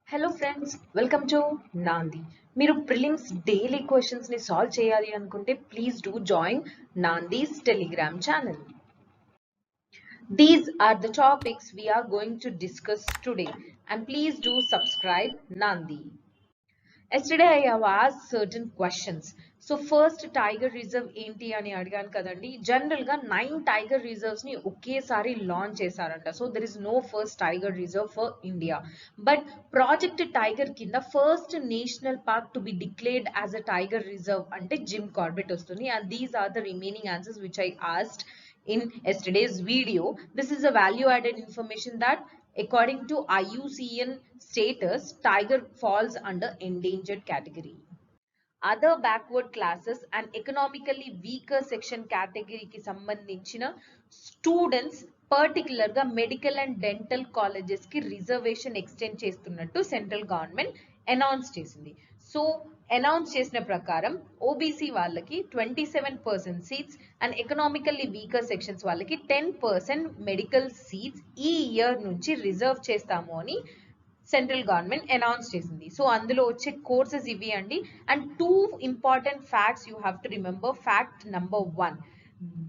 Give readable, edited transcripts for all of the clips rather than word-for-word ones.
Hello friends, welcome to Nandi. మీరు prelims daily questions ని solve చేయాలి అనుకుంటే please do join Nandi's Telegram channel. These are the topics we are going to discuss today and please do subscribe Nandi. Yesterday I have asked certain questions. So first tiger reserve ఏంటి అని అడిగాను కదండి. General గా 9 tiger reserves ని ఒకేసారి launch చేశారంట. So there is no first tiger reserve for India. But project tiger కింద first national park to be declared as a tiger reserve అంటే జిమ్ కార్బెట్ వస్తుంది. And these are the remaining answers which I asked in yesterday's video. This is a value added information that according to IUCN status, tiger falls under endangered category. Other backward classes and economically weaker section category ki sambandhinchina students particular ga medical and dental colleges ki reservation extend చేస్తున్నట్టు central government announce చేసింది. So announce చేసిన ప్రకారం OBC వాళ్ళకి 27% seats and economically weaker sections వాళ్ళకి 10% medical seats ఈ year నుంచి reserve చేస్తాము అని సెంట్రల్ గవర్నమెంట్ అనౌన్స్ చేసింది. సో అందులో వచ్చే కోర్సెస్ ఇవి అండి. And 2 important facts you have to remember. Fact number 1,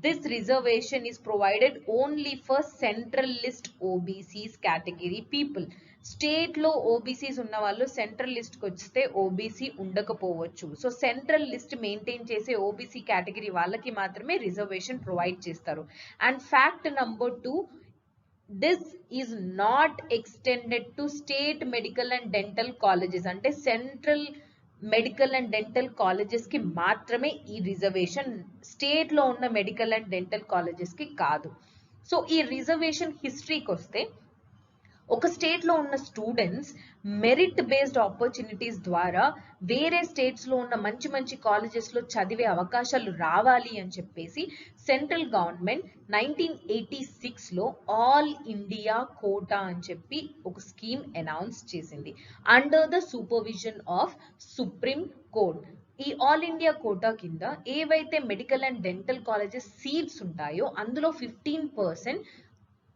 this reservation is provided only for central list OBCs category people. State లో ఓబీసీస్ ఉన్న వాళ్ళు సెంట్రల్ లిస్ట్ కి వస్తే ఓబీసీ ఉండకపోవచ్చు. సో సెంట్రల్ లిస్ట్ మెయింటైన్ చేసే ఓబీసీ కేటగిరీ వాళ్ళకి మాత్రమే reservation provide చేస్తారు. And fact number 2, this is not extended to state medical and dental colleges. అంటే central medical and dental colleges కి మాత్రమే ఈ రిజర్వేషన్, స్టేట్ లో ఉన్న మెడికల్ అండ్ డెంటల్ కాలేజెస్ కి కాదు. సో ఈ రిజర్వేషన్ హిస్టరీకి వస్తే ఒక స్టేట్ లో ఉన్న స్టూడెంట్స్ మెరిట్ బేస్డ్ ఆపర్చునిటీస్ ద్వారా వేరే స్టేట్స్ లో ఉన్న మంచి మంచి కాలేజెస్ లో చదివే అవకాశాలు రావాలి అని చెప్పేసి సెంట్రల్ గవర్నమెంట్ 1986 లో ఆల్ ఇండియా కోటా అని చెప్పి ఒక స్కీమ్ అనౌన్స్ చేసింది under the supervision of supreme court. ఈ ఆల్ ఇండియా కోటా కింద ఏవైతే medical and dental colleges seats ఉంటాయో అందులో 15%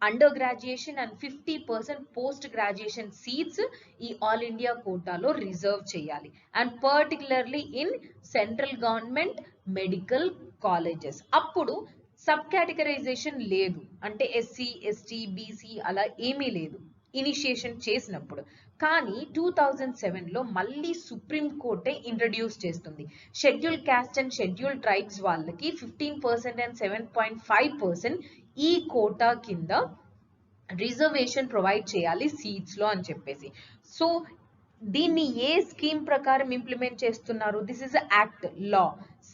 under graduation and 50% post graduation seats ఈ ఆల్ ఇండియా కోటాలో రిజర్వ్ చేయాలి. And particularly in central government medical colleges. అప్పుడు సబ్ కేటగరైజేషన్ లేదు, అంటే ఎస్సీ ఎస్టీ బీసీ అలా ఏమీ లేదు ఇనిషియేషన్ చేసినప్పుడు. కానీ 2007 లో మళ్ళీ సుప్రీం కోర్టే ఇంట్రడ్యూస్ చేస్తుంది. Schedule caste and schedule tribes వాళ్ళకి 15% అండ్ 7.5% ఈ కోటా కింద రిజర్వేషన్ ప్రొవైడ్ చేయాలి సీట్స్ లో అని చెప్పేసి. సో దీన్ని ఏ స్కీమ్ ప్రకారం ఇంప్లిమెంట్ చేస్తున్నారు? This is act law,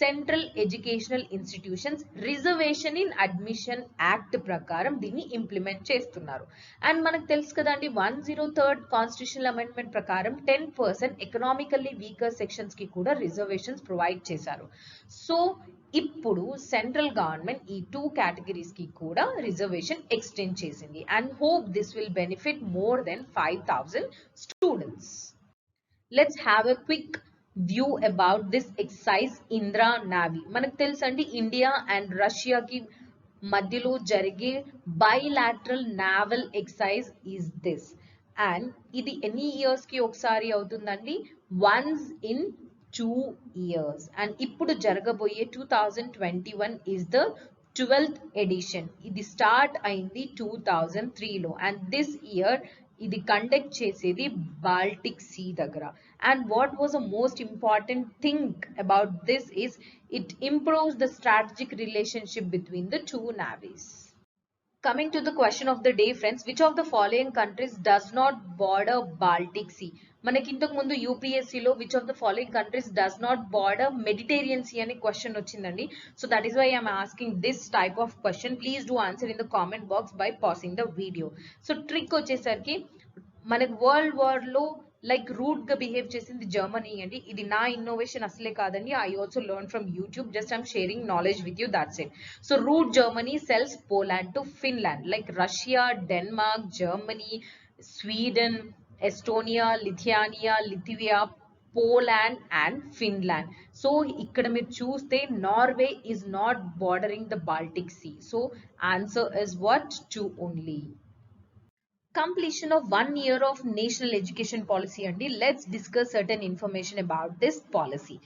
central educational institutions reservation in admission act ప్రకారం దీన్ని ఇంప్లిమెంట్ చేస్తున్నారు. అండ్ మనకు తెలుసు కదండి 103rd కాన్స్టిట్యూషనల్ అమెండ్మెంట్ ప్రకారం 10% ఎకనామికల్లీ వీకర్ సెక్షన్స్ కి కూడా రిజర్వేషన్స్ ప్రొవైడ్ చేశారు. సో ఇప్పుడు సెంట్రల్ గవర్నమెంట్ ఈ 2 కేటగిరీస్ కి కూడా రిజర్వేషన్ ఎక్స్టెండ్ చేసింది. And hope this will benefit more than 5,000 students. Let's have a quick view about this exercise Indira navy. మనకు తెలుసండి ఇండియా అండ్ రష్యాకి మధ్యలో జరిగే bilateral naval exercise is this. And ఇది ఎన్ని ఇయర్స్ కి ఒకసారి అవుతుందండి? Once in 2 years. అండ్ ఇప్పుడు జరగబోయే 2021 is the 12th edition. ఇది స్టార్ట్ అయింది 2003 లో అండ్ దిస్ ఇయర్ ఇది కండక్ట్ చేసేది బాల్టిక్ సీ దగ్గర. And what was the most important thing about this is it improves the strategic relationship between the 2 navies. Coming to the question of the day friends, which of the following countries does not border Baltic Sea? మనకి ఇంతకు ముందు యూపీఎస్సీలో which of the following countries does not border Mediterranean sea అనే question వచ్చిందండి. So that is why I'm asking this type of question. Please do answer in the comment box by passing the video. So trick వచ్చేసరికి మనకి world war లో like route గా behave చేసింది Germany అండి. ఇది నా ఇన్నోవేషన్ అసలే కాదండి. I also learn from YouTube, just I'm sharing knowledge with you, that's it. So route Germany sells Poland to Finland, like Russia, Denmark, Germany, Sweden, Estonia, Lithuania, Lithuania, Poland and Finland. So ఇక్కడ మీరు చూస్తే Norway is not bordering the Baltic sea. So answer is what 2 only. completion of 1 year of national education policy andi. Let's discuss certain information about this policy.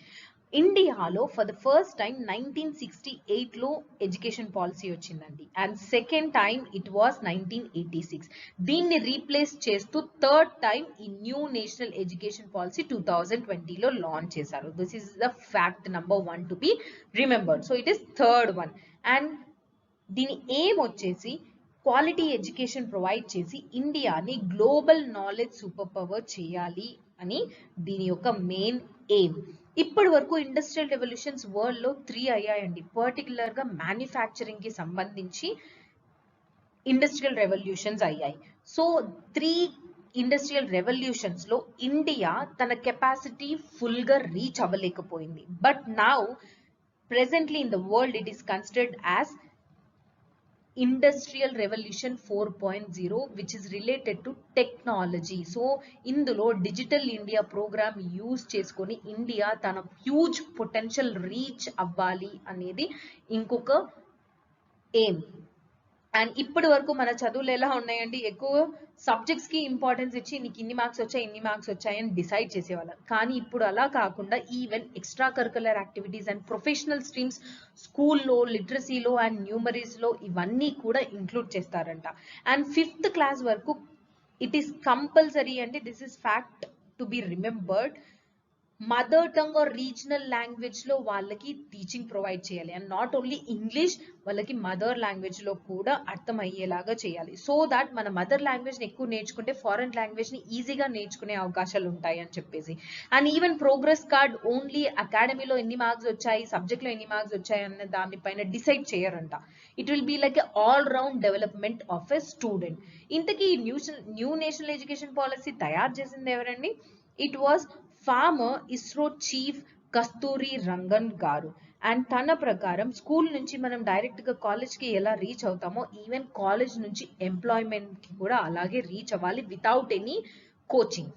ఇండియాలో for the first time 1968లో education policy వచ్చిందండి, and second time it was 1986. దీన్ని replace చేస్తూ third time ఈ new national education policy 2020లో launch చేశారు. This is the fact number 1 to be remembered. So it is third one. And దీని aim వచ్చేసి quality education provide చేసి ఇండియాని global knowledge super power చేయాలి అని దీని యొక్క మెయిన్ ఎయిమ్. ఇప్పటి వరకు ఇండస్ట్రియల్ రెవల్యూషన్స్ వరల్డ్ లో 3 అయ్యాయండి. పర్టికులర్ గా మ్యానుఫ్యాక్చరింగ్ కి సంబంధించి ఇండస్ట్రియల్ రెవల్యూషన్స్ అయ్యాయి. సో 3 ఇండస్ట్రియల్ రెవల్యూషన్స్ లో ఇండియా తన కెపాసిటీ ఫుల్ గా రీచ్ అవ్వలేకపోయింది. But now presently in the world it is considered as industrial revolution 4.0 which is related to technology. So ఇందులో డిజిటల్ ఇండియా ప్రోగ్రామ్ యూజ్ చేసుకొని India తన huge potential reach అవ్వాలి అనేది ఇంకొక ఎయిమ్. అండ్ ఇప్పటి వరకు మన చదువులు ఎలా ఉన్నాయండి, ఎక్కువ సబ్జెక్ట్స్ కి ఇంపార్టెన్స్ ఇచ్చి నీకు ఇన్ని మార్క్స్ వచ్చాయి ఇన్ని మార్క్స్ వచ్చాయని డిసైడ్ చేసేవాళ్ళం. కానీ ఇప్పుడు అలా కాకుండా even extra curricular activities and professional streams స్కూల్లో లిటరసీలో అండ్ న్యూమరీస్లో ఇవన్నీ కూడా ఇంక్లూడ్ చేస్తారంట. అండ్ 5th క్లాస్ వరకు ఇట్ ఈస్ కంపల్సరీ అండి. This is fact to be remembered. Mother tongue or regional language లో వాళ్ళకి టీచింగ్ ప్రొవైడ్ చేయాలి. అండ్ నాట్ ఓన్లీ ఇంగ్లీష్, వాళ్ళకి మదర్ లాంగ్వేజ్ లో కూడా అర్థం అయ్యేలాగా చేయాలి. సో దాట్ మన మదర్ లాంగ్వేజ్ ని ఎక్కువ నేర్చుకుంటే ఫారెన్ లాంగ్వేజ్ ని ఈజీగా నేర్చుకునే అవకాశాలు ఉంటాయి అని చెప్పేసి. And even progress card only అకాడమీలో ఎన్ని మార్క్స్ వచ్చాయి, సబ్జెక్ట్ లో ఎన్ని మార్క్స్ వచ్చాయి అన్న దానిపైన డిసైడ్ చేయరంట. It will be like a all round development of a student. ఇంతకీ న్యూ నేషనల్ ఎడ్యుకేషన్ పాలసీ తయారు చేసింది ఎవరండి? It was former ISRO chief Kasturi Rangan గారు. అండ్ తన ప్రకారం స్కూల్ నుంచి మనం డైరెక్ట్ గా కాలేజ్ కి ఎలా రీచ్ అవుతామో ఈవెన్ కాలేజ్ నుంచి ఎంప్లాయ్మెంట్ కి కూడా అలాగే రీచ్ అవ్వాలి without any coaching.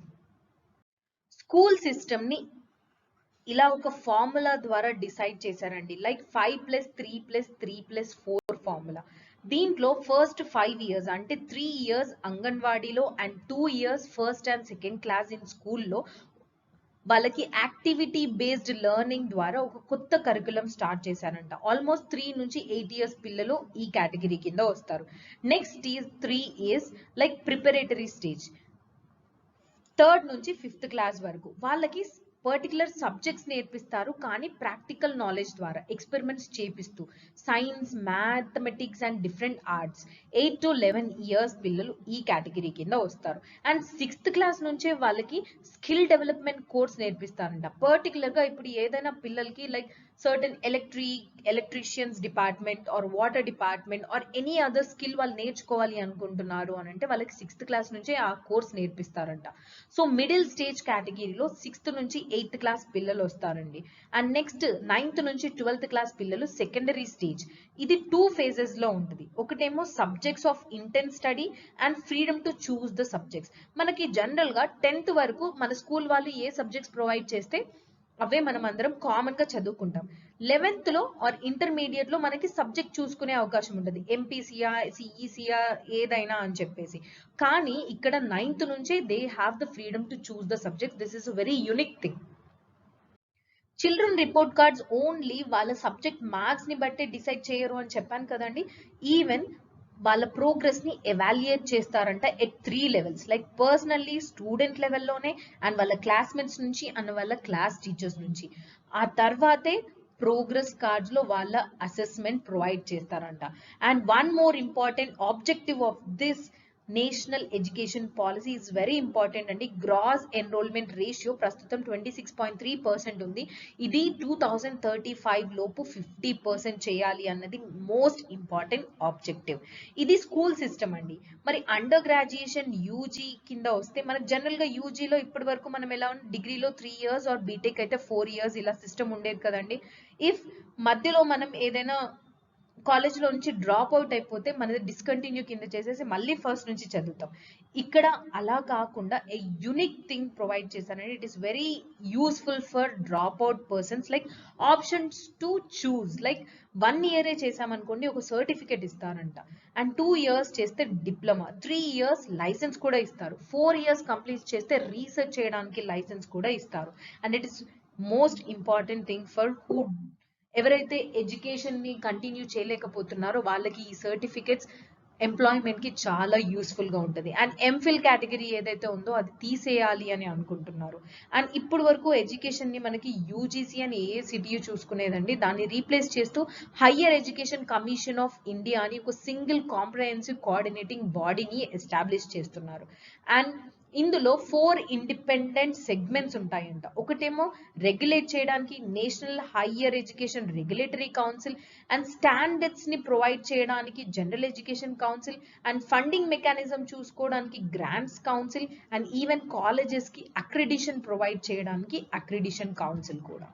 School system ని ఇలా ఒక ఫార్ములా ద్వారా డిసైడ్ చేశారండి, లైక్ 5+3+3+4 ఫార్ములా. దీంట్లో ఫస్ట్ 5 years అంటే 3 years అంగన్వాడీలో and 2 years first and second class in స్కూల్లో వాళ్ళకి యాక్టివిటీ బేస్డ్ లెర్నింగ్ ద్వారా ఒక కొత్త కరికులం స్టార్ట్ చేశారంట. ఆల్మోస్ట్ 3 నుంచి 8 years పిల్లలు ఈ కేటగిరీ కింద వస్తారు. Next is 3 years like preparatory stage, 3rd నుంచి 5th క్లాస్ వరకు వాళ్ళకి పర్టికులర్ సబ్జెక్ట్స్ నేర్పిస్తారు, కానీ ప్రాక్టికల్ నాలెడ్జ్ ద్వారా ఎక్స్పెరిమెంట్స్ చేపిస్తూ science, mathematics and different arts. 8 to 11 years పిల్లలు ఈ కేటగిరీ కింద వస్తారు. అండ్ 6th క్లాస్ నుంచే వాళ్ళకి స్కిల్ డెవలప్మెంట్ కోర్స్ నేర్పిస్తారంట. పర్టికులర్ గా ఇప్పుడు ఏదైనా పిల్లలకి like certain electricians department or water department or any other skill వాళ్ళు నేర్చుకోవాలి అనుకుంటున్నారు అని అంటే వాళ్ళకి 6th క్లాస్ నుంచే ఆ కోర్స్ నేర్పిస్తారంట. సో మిడిల్ స్టేజ్ కేటగిరీలో 6th నుంచి 8th క్లాస్ పిల్లలు వస్తారండి. అండ్ నెక్స్ట్ 9th నుంచి 12th క్లాస్ పిల్లలు సెకండరీ స్టేజ్. ఇది 2 phases లో ఉంటుంది. ఒకటేమో subjects of intense study and freedom to choose the subjects. మనకి జనరల్ గా 10th వరకు మన స్కూల్ వాళ్ళు ఏ సబ్జెక్ట్స్ ప్రొవైడ్ చేస్తే అవే మనం అందరం కామన్ గా చదువుకుంటాం. 11th లో ఆర్ ఇంటర్మీడియట్ లో మనకి సబ్జెక్ట్ చూసుకునే అవకాశం ఉంటుంది, ఎంపీసీయా సిఈసీయా ఏదైనా అని చెప్పేసి. కానీ ఇక్కడ 9th నుంచే they have the freedom to choose the subject. This is a very unique thing. Children report cards only వాళ్ళ సబ్జెక్ట్ మార్క్స్ ని బట్టి డిసైడ్ చేయరు అని చెప్పాను కదండి. ఈవెన్ వాళ్ళ ప్రోగ్రెస్ ని ఎవాల్యుయేట్ చేస్తారంట at 3 levels, like personally student లెవెల్లోనే అండ్ వాళ్ళ క్లాస్మేట్స్ నుంచి అండ్ వాళ్ళ క్లాస్ టీచర్స్ నుంచి. ఆ తర్వాతే ప్రోగ్రెస్ కార్డ్స్ లో వాళ్ళ అసెస్మెంట్ ప్రొవైడ్ చేస్తారంట. And one more important objective of this national education policy is very important అండి. గ్రాస్ ఎన్రోల్మెంట్ రేషియో ప్రస్తుతం 26.3% ఉంది. ఇది 2035 లోపు 50% చేయాలి అన్నది మోస్ట్ ఇంపార్టెంట్ ఆబ్జెక్టివ్. ఇది స్కూల్ సిస్టమ్ అండి. మరి అండర్ గ్రాడ్యుయేషన్ యూజీ కింద వస్తే మనకు జనరల్ గా యూజీలో ఇప్పటి వరకు మనం ఎలా డిగ్రీలో 3 years ఆర్ బీటెక్ అయితే 4 years ఇలా సిస్టమ్ ఉండేది కదండి. ఇఫ్ మధ్యలో మనం ఏదైనా కాలేజ్లో నుంచి డ్రాప్ అవుట్ అయిపోతే మనది డిస్కంటిన్యూ కింద చేసేసి మళ్ళీ ఫస్ట్ నుంచి చదువుతాం. ఇక్కడ అలా కాకుండా ఏ యునిక్ థింగ్ ప్రొవైడ్ చేశారండి. It is very useful for drop out persons. Like options to choose. Like 1 year చేసామనుకోండి ఒక సర్టిఫికేట్ ఇస్తారంట, అండ్ 2 years చేస్తే డిప్లొమా, 3 years లైసెన్స్ కూడా ఇస్తారు, 4 years కంప్లీట్ చేస్తే రీసెర్చ్ చేయడానికి లైసెన్స్ కూడా ఇస్తారు. And it is most important thing for who ఎవరైతే ఎడ్యుకేషన్ ని కంటిన్యూ చేయలేకపోతున్నారో వాళ్ళకి ఈ సర్టిఫికేట్స్ ఎంప్లాయ్మెంట్ కి చాలా యూస్ఫుల్ గా ఉంటుంది. అండ్ ఎంఫిల్ కేటగిరీ ఏదైతే ఉందో అది తీసేయాలి అని అనుకుంటున్నారు. అండ్ ఇప్పుడు వరకు ఎడ్యుకేషన్ ని మనకి యూజీసీ అని ఏఐసిటియు చూసుకునేదండి, దాన్ని రీప్లేస్ చేస్తూ higher education commission of India అని ఒక సింగిల్ కాంప్రహెన్సివ్ కోఆర్డినేటింగ్ బాడీని ఎస్టాబ్లిష్ చేస్తున్నారు. అండ్ ఇందులో 4 ఇండిపెండెంట్ సెగ్మెంట్స్ ఉంటాయంట. ఒకటేమో రెగ్యులేట్ చేయడానికి national higher education regulatory council, and standards ని ప్రొవైడ్ చేయడానికి general education council, and funding mechanism చూసుకోవడానికి grants council, and even colleges కి అక్రిడిషన్ ప్రొవైడ్ చేయడానికి అక్రిడిషన్ కౌన్సిల్ కూడా.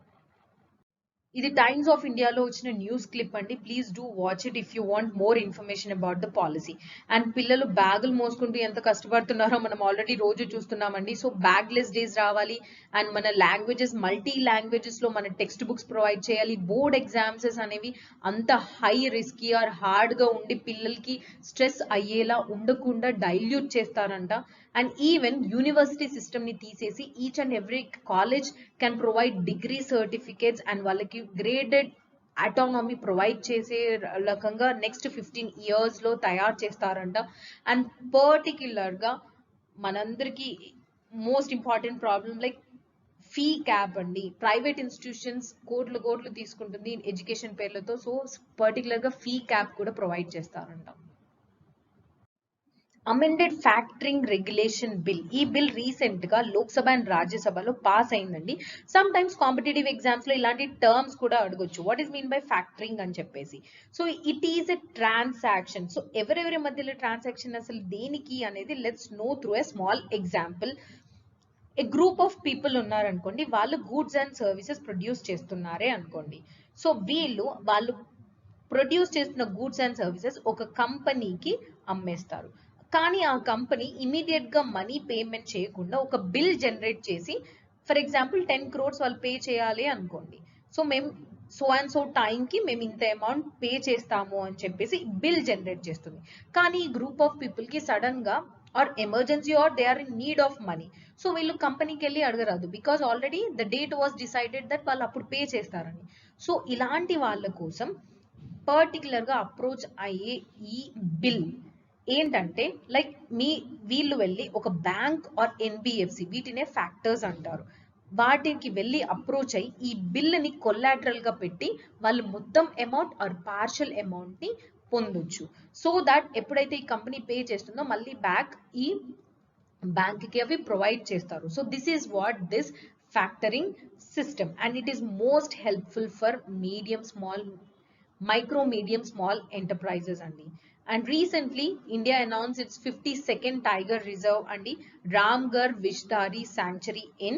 ఇది టైమ్స్ ఆఫ్ ఇండియాలో వచ్చిన న్యూస్ క్లిప్ అండి. Please do watch it if you want more information about the policy. And పిల్లలు బ్యాగులు మోసుకుంటూ ఎంత కష్టపడుతున్నారో మనం ఆల్రెడీ రోజు చూస్తున్నామండి. సో బ్యాగ్లెస్ డేస్ రావాలి, అండ్ మన లాంగ్వేజెస్ మల్టీ లాంగ్వేజెస్ లో మన టెక్స్ట్ బుక్స్ ప్రొవైడ్ చేయాలి. బోర్డ్ ఎగ్జామ్స్ అనేవి అంత హై రిస్కీ ఆర్ హార్డ్ గా ఉండి పిల్లలకి స్ట్రెస్ అయ్యేలా ఉండకుండా డైల్యూట్ చేస్తారంట. అండ్ ఈవెన్ యూనివర్సిటీ సిస్టమ్ ని తీసేసి each and every college can provide degree certificates, and వాళ్ళకి గ్రేడెడ్ అటానమీ ప్రొవైడ్ చేసే రకంగా నెక్స్ట్ 15 years లో తయారు చేస్తారంట. అండ్ పర్టిక్యులర్ గా మనందరికి most important problem like fee cap అండి. ప్రైవేట్ ఇన్స్టిట్యూషన్స్ కోట్లు తీసుకుంటుంది ఎడ్యుకేషన్ పేర్లతో. సో పర్టిక్యులర్ గా ఫీ క్యాప్ కూడా ప్రొవైడ్ చేస్తారంట. అమెండెడ్ ఫ్యాక్టరింగ్ రెగ్యులేషన్ బిల్, ఈ బిల్ రీసెంట్ గా లోక్సభ అండ్ రాజ్యసభలో పాస్ అయిందండి. సమ్ టైమ్స్ కాంపిటేటివ్ ఎగ్జామ్స్ లో ఇలాంటి టర్మ్స్ కూడా అడగొచ్చు, what is mean by factoring అని చెప్పేసి. So it is a transaction. So ఎవరెవరి మధ్యలో ట్రాన్సాక్షన్ అసలు దేనికి అనేది let's know through a small example. A group of people ఉన్నారనుకోండి, వాళ్ళు గూడ్స్ అండ్ సర్వీసెస్ ప్రొడ్యూస్ చేస్తున్నారే అనుకోండి. సో వాళ్ళు ప్రొడ్యూస్ చేస్తున్న గూడ్స్ అండ్ సర్వీసెస్ ఒక కంపెనీకి అమ్మేస్తారు. కానీ ఆ కంపెనీ ఇమీడియట్ గా మనీ పేమెంట్ చేయకుండా ఒక బిల్ జనరేట్ చేసి, ఫర్ ఎగ్జాంపుల్ 10 crores వాళ్ళు పే చేయాలి అనుకోండి. సో మేము సో అండ్ సో టైం కి మేము ఇంత అమౌంట్ పే చేస్తాము అని చెప్పేసి బిల్ జనరేట్ చేస్తుంది. కానీ ఈ గ్రూప్ ఆఫ్ పీపుల్ కి సడన్ గా or emergency or they are in need of money. So వీళ్ళు కంపెనీకి వెళ్ళి అడగరాదు, because already the date was decided that వాళ్ళు అప్పుడు పే చేస్తారని. సో ఇలాంటి వాళ్ళ కోసం పర్టికులర్ గా అప్రోచ్ అయ్యే ఈ బిల్ ఏంటంటే లైక్ వీళ్ళు వెళ్ళి ఒక బ్యాంక్ ఆర్ ఎన్బిఎఫ్సి, వీటినే ఫ్యాక్టర్స్ అంటారు, వాటికి వెళ్ళి అప్రోచ్ అయ్యి ఈ బిల్ ని కొలాటరల్ గా పెట్టి వాళ్ళు మొత్తం అమౌంట్ ఆర్ పార్షల్ అమౌంట్ ని పొందొచ్చు. సో దాట్ ఎప్పుడైతే ఈ కంపెనీ పే చేస్తుందో మళ్ళీ బ్యాక్ ఈ బ్యాంక్ కి అవి ప్రొవైడ్ చేస్తారు. So this is what this factoring system, and it is most helpful for micro medium small enterprises అండి. And recently India announced its 52nd tiger reserve అండి, రామ్గర్ విష్ధారి sanctuary in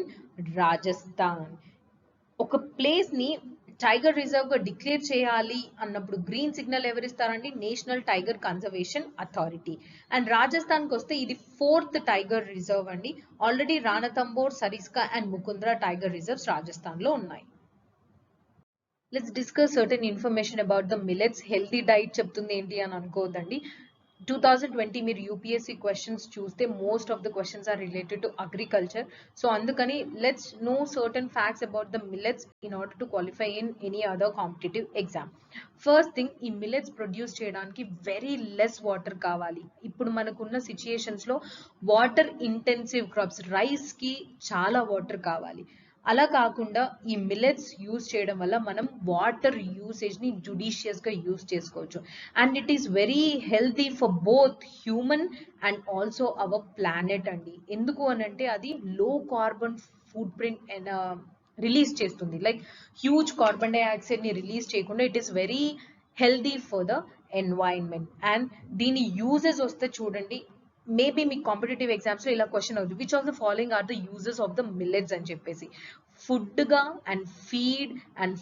రాజస్థాన్. ఒక place ని tiger reserve గా declare చేయాలి అన్నప్పుడు green signal ఎవరిస్తారండి, national tiger conservation authority. And Rajasthan కి వస్తే ఇది 4th టైగర్ రిజర్వ్ అండి. Already Ranthambore, Sariska and Mukundra tiger reserves Rajasthan లో ఉన్నాయి. Let's discuss certain information about the millets. Healthy diet చెప్తుంది ఏంటి అని అనుకోవద్దండి. 2020 మీరు యూపీఎస్సీ క్వశ్చన్స్ చూస్తే most of the questions are related to agriculture. So అందుకని let's know certain facts about the millets in order to qualify in any other competitive exam. First thing, ఈ millets produce చేయడానికి very less water కావాలి. ఇప్పుడు మనకున్న situations లో water intensive crops, rice కి చాలా water కావాలి. అలా కాకుండా ఈ మిల్లెట్స్ యూజ్ చేయడం వల్ల మనం వాటర్ యూసేజ్ ని జుడిషియస్ గా యూజ్ చేసుకోవచ్చు. And it is very healthy for both human and also our planet అండి. ఎందుకు అని అంటే అది లో కార్బన్ ఫుట్ ప్రింట్ రిలీజ్ చేస్తుంది, లైక్ హ్యూజ్ కార్బన్ డైఆక్సైడ్ ని రిలీజ్ చేయకుండా it is very healthy for the environment. And దీని యూజెస్ వస్తే చూడండి, మేబీ మీ కాంపిటేటివ్ ఎగ్జామ్స్ లో ఇలా క్వశ్చన్ అవుతుంది, which of the following are the uses of the millets అని చెప్పేసి. ఫుడ్ గా అండ్ ఫీడ్ అండ్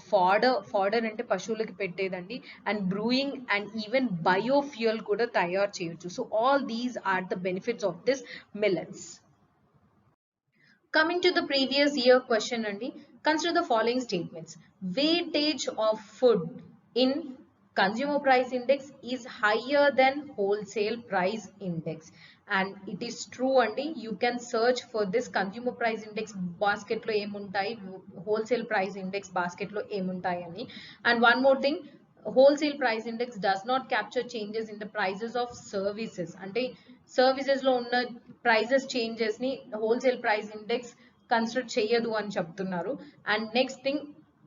ఫాడర్ అంటే పశువులకి పెట్టేదండి, and brewing and even biofuel కూడా తయారు చేయొచ్చు. So all these are the benefits of this millets. Coming to the previous year question, Andy, consider the following statements. Weightage of food in consumer price index is higher than wholesale price index. And it is true, Andy. You can search for this consumer price index basket lo emuntai, wholesale price index basket lo emuntai ani. And one more thing, wholesale price index does not capture changes in the prices of services. Ante services lo unna prices changes ni wholesale price index consider cheyadu అని చెప్తున్నారు. And next thing,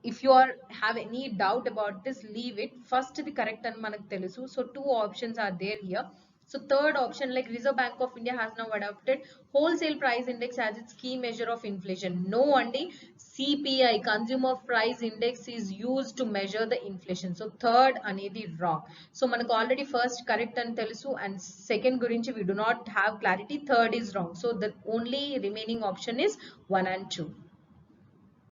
if you are have any doubt about this, leave it. First the correct అని మనకు తెలుసు. So two options are there here. So third option, like Reserve Bank of India has now adopted wholesale price index as its key measure of inflation. No, Andy, CPI, consumer price index, is used to measure the inflation. So third anedi wrong. So manaku already first correct and telusu, and second gurinchi we do not have clarity, third is wrong. So the only remaining option is 1 and 2.